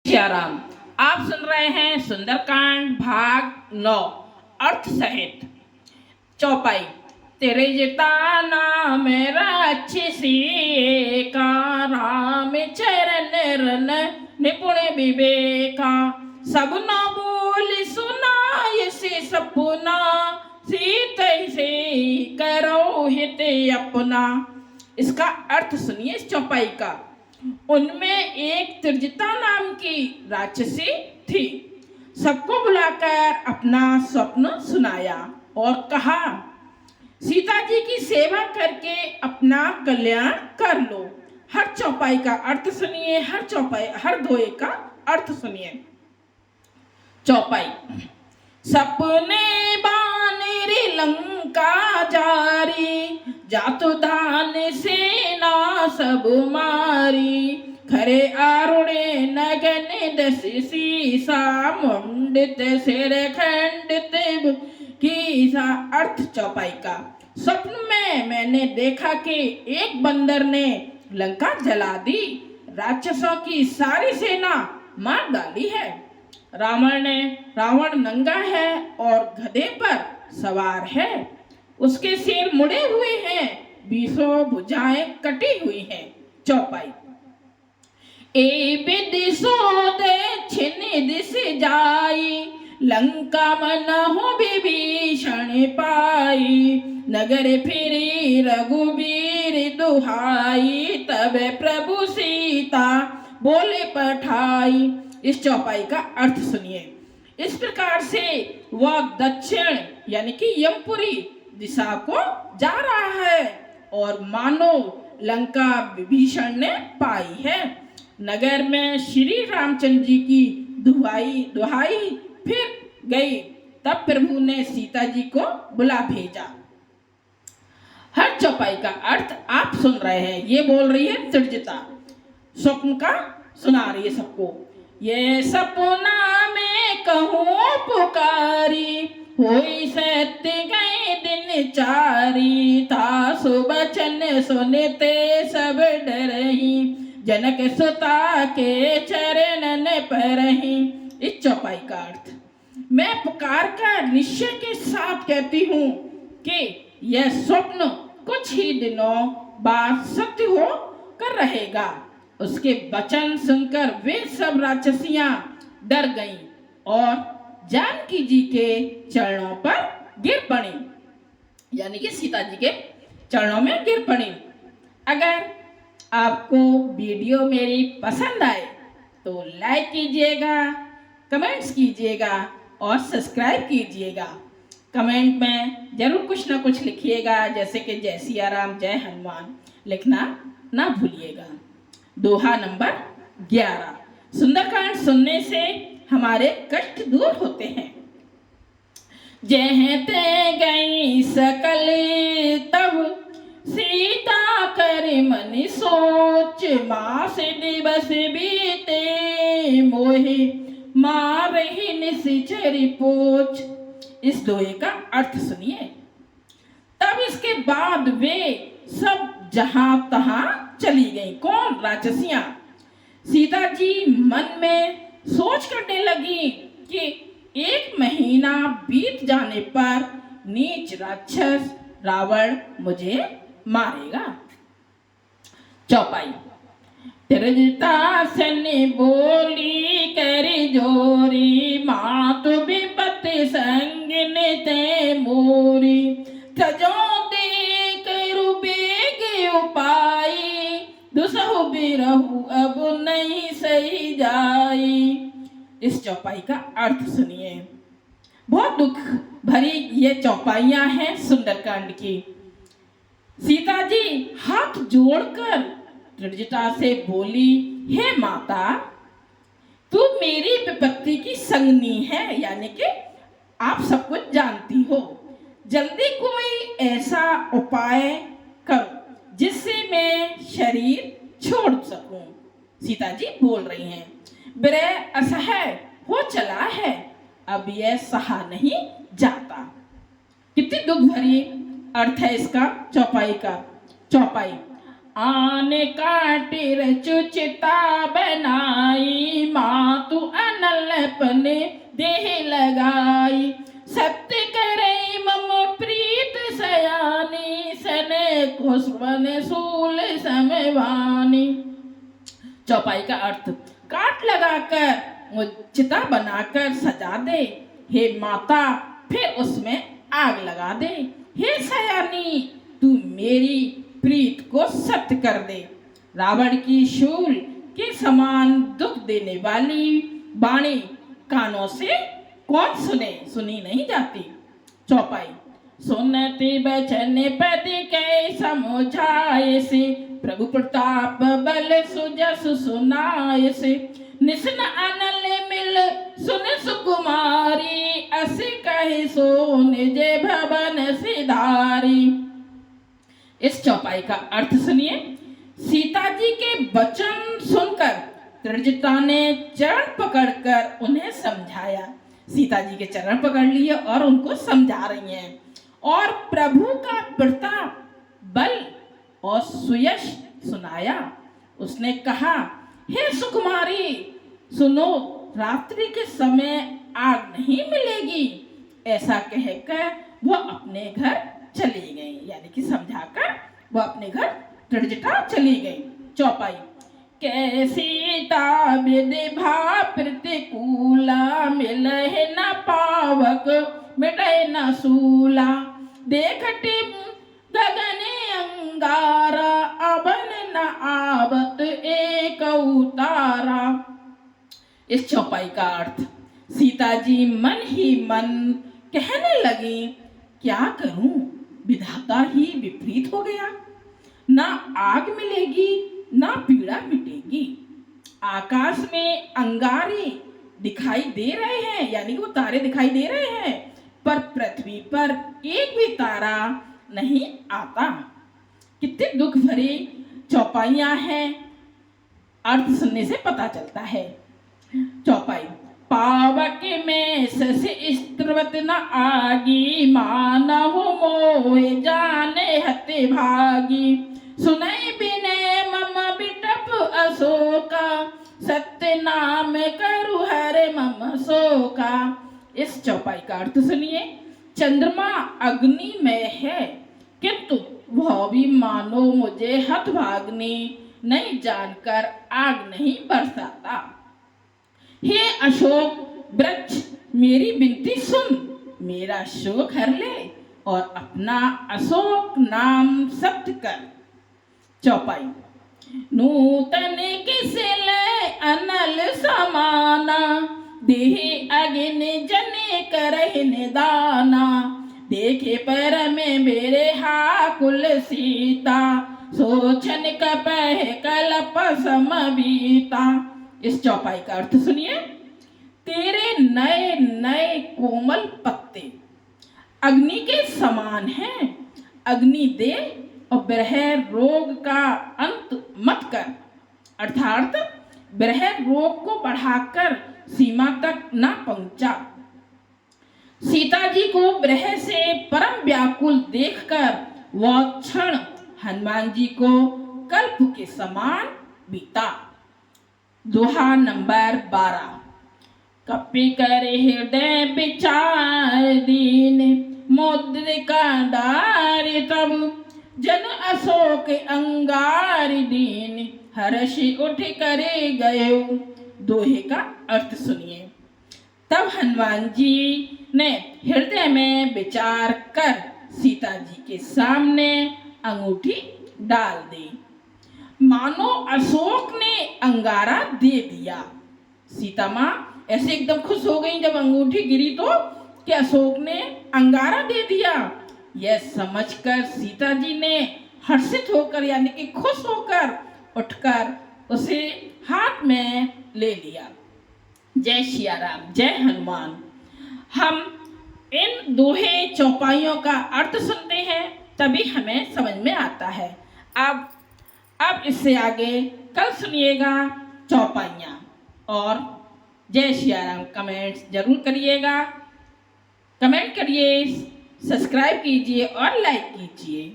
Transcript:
सियाराम। आप सुन रहे हैं सुंदरकांड भाग 9 अर्थ सहित। चौपाई। तेरे जिता नाम राक्षसी का, राम चरण रन निपुण विवेका। सब न बोल सुनाय से सपना, सीत से करो हित अपना। इसका अर्थ सुनिए इस चौपाई का। उनमें एक त्रिजटा नाम की राक्षसी थी। सबको बुलाकर अपना स्वप्न सुनाया और कहा, सीता जी की सेवा करके अपना कल्याण कर लो। हर चौपाई का अर्थ सुनिए, हर दोहे का अर्थ सुनिए। चौपाई। सपने बानर लंका जारी, जातु दान सेना सब मारी। खरे आरुणे नगन दस सीसा, मुंडित सिर खंडित कीसा। अर्थ चौपाई का। स्वप्न में मैंने देखा कि एक बंदर ने लंका जला दी, राक्षसों की सारी सेना मार डाली है। रावण नंगा है और गधे पर सवार है। उसके सिर मुड़े हुए हैं, बीसों भुजाएं कटी हुई हैं। चौपाई। ए विदिशो दक्षिण दिश जाई, लंका मन हो विभीषण पाई। नगर फिरी रघुबीर दुहाई, तब प्रभु सीता बोले पठाई। इस चौपाई का अर्थ सुनिए। इस प्रकार से वह दक्षिण यानी कि यमपुरी दिशा को जा रहा है और मानो लंका विभीषण ने पाई है। नगर में श्री रामचंद्र जी की दुहाई फिर गई, तब प्रभु ने सीता जी को बुला भेजा। हर चौपाई का अर्थ आप सुन रहे हैं। ये बोल रही है त्रिजटा, स्वप्न का सुना रही है सबको। ये सपना में कहूँ पुकारी, होई सत्य गए दिन चारी। था सुबचन सुनते सब डरही, जनक सुता के चरणन परही। इस चौपाई का अर्थ, मैं पुकार कर निश्चय के साथ कहती हूँ कि यह स्वप्न कुछ ही दिनों बाद सत्य हो कर रहेगा। उसके वचन सुनकर वे सब राक्षसियां डर गईं और जानकी जी के चरणों पर गिर पड़ी, यानी कि सीता जी के चरणों में गिर पड़ी। अगर आपको वीडियो मेरी पसंद आए तो लाइक कीजिएगा, कमेंट्स कीजिएगा और सब्सक्राइब कीजिएगा। कमेंट में जरूर कुछ ना कुछ लिखिएगा, जैसे कि जय सिया राम, जय हनुमान लिखना ना भूलिएगा। दोहा नंबर 11। सुंदरकांड सुनने से हमारे कष्ट दूर होते हैं। जह ते गई सकल तब, सीता कर मन सोच। मास दिवस बीते मोहे, मारहि निशिचर पोच। इस दोहे का अर्थ सुनिए। तब इसके बाद वे सब जहां तहां चली गईं। कौन? राक्षसियां। सीता जी मन में सोच करने लगी कि एक महीना बीत जाने पर नीच राक्षस रावण मुझे मारेगा। चौपाई। त्रिजटा सन बोली कर जोरी, मातु विपत संग निते मोरी। तजो देख बेग उपाई, दुसहु बिरहु अब नहीं सही जाई। इस चौपाई का अर्थ सुनिए। बहुत दुख भरी ये चौपाइयां हैं सुंदरकांड की। सीता जी हाथ जोड़कर त्रिजटा से बोली, हे माता, तू मेरी विपत्ति की संगनी है, यानी कि आप सब कुछ जानती हो। जल्दी कोई ऐसा उपाय करो जिससे मैं शरीर छोड़ सकूं। सीता जी बोल रही हैं, विरह असह्य हो चला है, अब यह सहा नहीं जाता। कितनी दुख भरी अर्थ है इसका चौपाई का। चौपाई। आने काटिर चुचिता बनाई, माँ अपने देह लगाई, सत्य करे मम प्रीत सयानी, सने कुस्वन सूल समवानी। चौपाई का अर्थ, काट लगाकर चिता बनाकर सजा दे, हे माता फिर उसमें आग लगा दे, हे सयानी तू मेरी प्रीत को सत्य कर दे। रावण की शूल के समान दुख देने वाली वाणी कानों से कौन सुने, सुनी नहीं जाती। चौपाई, सुनते बचन पति के समझाए से, प्रभु प्रताप बल सुजस सुनाय से, निसन अनल मिल सुन सुकुमारी, अस कहे सो निज भवन सिधारी। इस चौपाई का अर्थ सुनिए। सीता जी के वचन सुनकर त्रिजटा ने चरण पकड़कर उन्हें समझाया। सीता जी के चरण पकड़ लिए और उनको समझा रही हैं। और प्रभु का प्रताप बल और सुयश सुनाया। उसने कहा, हे सुकुमारी सुनो, रात्रि के समय आग नहीं मिलेगी। ऐसा कहकर वह अपने घर चली गई, यानी कि समझाकर वह अपने घर त्रिजटा चली गई। चौपाई, कैसीता विधि भा प्रतिकूला, मिलहि न पावक मिटै न सूला, देखति गगने अंगारा, अबन न आवत एक उतारा। इस चौपाई का अर्थ, सीता जी मन ही मन कहने लगी, क्या करूं, विधाता ही विपरीत हो गया, ना आग मिलेगी ना पीड़ा मिटेगी। आकाश में अंगारे दिखाई दे रहे हैं, यानी वो तारे दिखाई दे रहे हैं, पर पृथ्वी पर एक भी तारा नहीं आता। कितने दुख भरी चौपाइयां हैं, अर्थ सुनने से पता चलता है। चौपाई, पावक में शशि स्त्रवत न आगी, मानहु मोहि जाने हते भागी, सुनई बिनय मम बिटप अशोका, सत्य नाम करु हरे मम शोका। इस चौपाई का अर्थ सुनिए। चंद्रमा अग्नि में है, किंतु वह भी मानो मुझे हतभाग्नि, नहीं जानकर आग नहीं बरसाता। हे अशोक वृक्ष मेरी विनती सुन, मेरा शोक हर ले और अपना अशोक नाम सत्य कर। चौपाई, नूतन किसिल अनल समाना, देह अग्नि जने करहि निदाना, देखे पर में मेरे हाकुल सीता, सोचन कपह कलप समबीता। इस चौपाई का अर्थ सुनिए। तेरे नए नए कोमल पत्ते अग्नि के समान हैं, अग्नि दे और विरह रोग का अंत मत कर, अर्थात विरह रोग को बढ़ाकर सीमा तक ना पहुंचा। सीता जी को विरह से परम व्याकुल देखकर वह क्षण हनुमान जी को कल्प के समान बीता। दोहा नंबर 12। कपि कर हृदय विचार दीन, मुद्रिका डारि तब जन अशोक अंगारि दीन, हर्षि उठ करे गए। दोहे का अर्थ सुनिए। तब हनुमान जी ने हृदय में विचार कर सीता जी के सामने अंगूठी डाल दी। मानो अशोक ने अंगारा दे दिया। सीता माँ ऐसे एकदम खुश हो गई जब अंगूठी गिरी तो, कि अशोक ने अंगारा दे दिया। यह समझकर सीता जी ने हर्षित होकर यानी कि खुश होकर उठकर उसे हाथ में ले लिया। जय सिया राम, जय हनुमान। हम इन दोहे चौपाइयों का अर्थ सुनते हैं तभी हमें समझ में आता है। अब इससे आगे कल सुनिएगा चौपाइयाँ। और जय सिया राम कमेंट्स जरूर करिएगा, कमेंट करिए, सब्सक्राइब कीजिए और लाइक कीजिए।